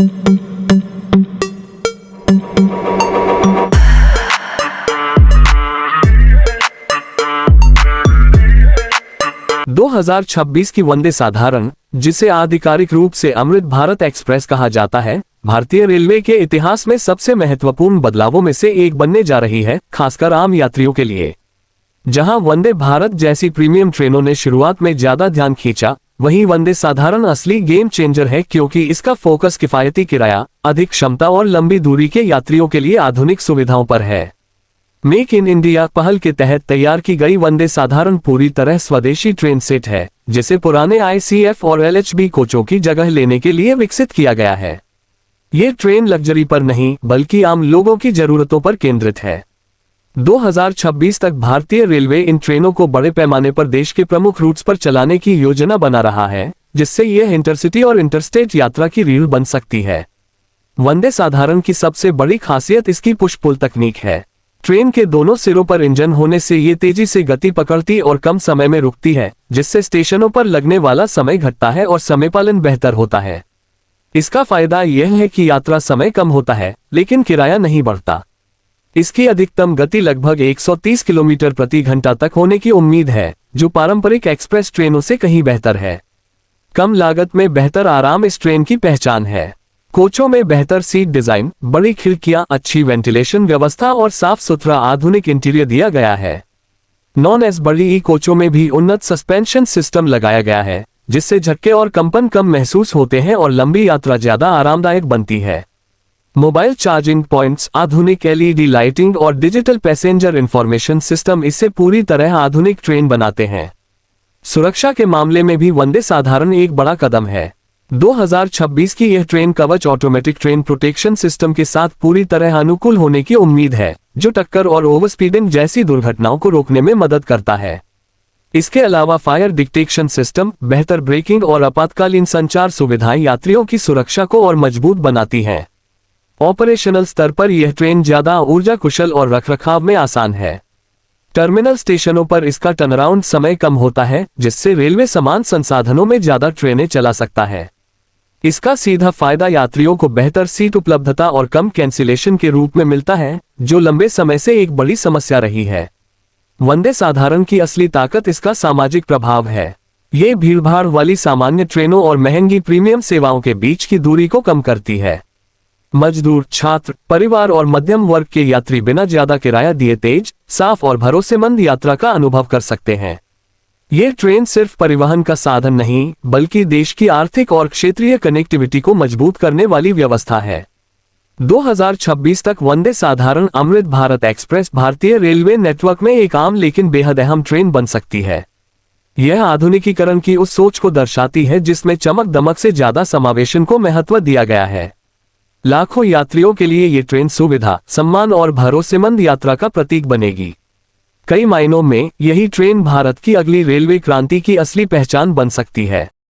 2026 की वंदे साधारण, जिसे आधिकारिक रूप से अमृत भारत एक्सप्रेस कहा जाता है, भारतीय रेलवे के इतिहास में सबसे महत्वपूर्ण बदलावों में से एक बनने जा रही है, खासकर आम यात्रियों के लिए। जहां वंदे भारत जैसी प्रीमियम ट्रेनों ने शुरुआत में ज्यादा ध्यान खींचा, वहीं वंदे साधारण असली गेम चेंजर है, क्योंकि इसका फोकस किफायती किराया, अधिक क्षमता और लंबी दूरी के यात्रियों के लिए आधुनिक सुविधाओं पर है। मेक इन इंडिया पहल के तहत तैयार की गई वंदे साधारण पूरी तरह स्वदेशी ट्रेन सेट है, जिसे पुराने ICF और LHB कोचों की जगह लेने के लिए विकसित किया गया है। ये ट्रेन लग्जरी पर नहीं, बल्कि आम लोगों की जरूरतों पर केंद्रित है। 2026 तक भारतीय रेलवे इन ट्रेनों को बड़े पैमाने पर देश के प्रमुख रूट्स पर चलाने की योजना बना रहा है, जिससे यह इंटरसिटी और इंटरस्टेट यात्रा की रीढ़ बन सकती है। वंदे साधारण की सबसे बड़ी खासियत इसकी पुश पुल तकनीक है। ट्रेन के दोनों सिरों पर इंजन होने से ये तेजी से गति पकड़ती और कम समय में रुकती है, जिससे स्टेशनों पर लगने वाला समय घटता है और समय पालन बेहतर होता है। इसका फायदा यह है कि यात्रा समय कम होता है, लेकिन किराया नहीं बढ़ता। इसकी अधिकतम गति लगभग 130 किलोमीटर प्रति घंटा तक होने की उम्मीद है, जो पारंपरिक एक्सप्रेस ट्रेनों से कहीं बेहतर है। कम लागत में बेहतर आराम इस ट्रेन की पहचान है। कोचों में बेहतर सीट डिजाइन, बड़ी खिड़कियां, अच्छी वेंटिलेशन व्यवस्था और साफ सुथरा आधुनिक इंटीरियर दिया गया है। नॉन एस बड़ी कोचों में भी उन्नत सस्पेंशन सिस्टम लगाया गया है, जिससे झटके और कंपन कम महसूस होते हैं और लंबी यात्रा ज्यादा आरामदायक बनती है। मोबाइल चार्जिंग पॉइंट्स, आधुनिक LED लाइटिंग और डिजिटल पैसेंजर इंफॉर्मेशन सिस्टम इसे पूरी तरह आधुनिक ट्रेन बनाते हैं। सुरक्षा के मामले में भी वंदे साधारण एक बड़ा कदम है। 2026 की यह ट्रेन कवच ऑटोमेटिक ट्रेन प्रोटेक्शन सिस्टम के साथ पूरी तरह अनुकूल होने की उम्मीद है, जो टक्कर और ओवरस्पीडिंग जैसी दुर्घटनाओं को रोकने में मदद करता है। इसके अलावा फायर डिटेक्शन सिस्टम, बेहतर ब्रेकिंग और आपातकालीन संचार सुविधाएं यात्रियों की सुरक्षा को और मजबूत बनाती हैं। ऑपरेशनल स्तर पर यह ट्रेन ज्यादा ऊर्जा कुशल और रखरखाव में आसान है। टर्मिनल स्टेशनों पर इसका टर्नअराउंड समय कम होता है, जिससे रेलवे समान संसाधनों में ज्यादा ट्रेनें चला सकता है। इसका सीधा फायदा यात्रियों को बेहतर सीट उपलब्धता और कम कैंसिलेशन के रूप में मिलता है, जो लंबे समय से एक बड़ी समस्या रही है। वंदे साधारण की असली ताकत इसका सामाजिक प्रभाव है। ये भीड़भाड़ वाली सामान्य ट्रेनों और महंगी प्रीमियम सेवाओं के बीच की दूरी को कम करती है। मजदूर, छात्र, परिवार और मध्यम वर्ग के यात्री बिना ज्यादा किराया दिए तेज, साफ और भरोसेमंद यात्रा का अनुभव कर सकते हैं। ये ट्रेन सिर्फ परिवहन का साधन नहीं, बल्कि देश की आर्थिक और क्षेत्रीय कनेक्टिविटी को मजबूत करने वाली व्यवस्था है। 2026 तक वंदे साधारण अमृत भारत एक्सप्रेस भारतीय रेलवे नेटवर्क में एक आम लेकिन बेहद अहम ट्रेन बन सकती है। यह आधुनिकीकरण की उस सोच को दर्शाती है जिसमें चमक दमक से ज्यादा समावेशन को महत्व दिया गया है। लाखों यात्रियों के लिए ये ट्रेन सुविधा, सम्मान और भरोसेमंद यात्रा का प्रतीक बनेगी। कई मायनों में यही ट्रेन भारत की अगली रेलवे क्रांति की असली पहचान बन सकती है।